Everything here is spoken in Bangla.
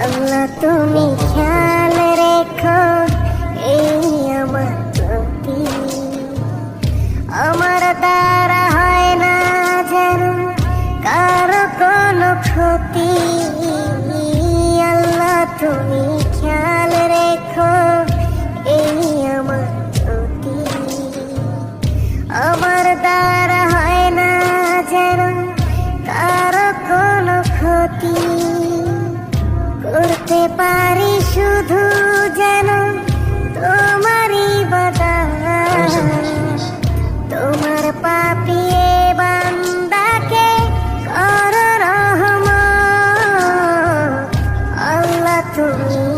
আল্লাহ তুমি খেয়াল রেখো এই আমার প্রতি, আমার দ্বারা হয় না যেন কারো কোনো ক্ষতি। আল্লাহ তুমি খেয়াল রেখো এই আমার প্রতি, আমার দ্বারা হয় না যেন কারো কোনো ক্ষতি। করতে পারি শুধু যেন তোমারই ইবাদত, তোমার পাপিয়ে বান্দাকে করো রহমত। আল্লাহ তুমি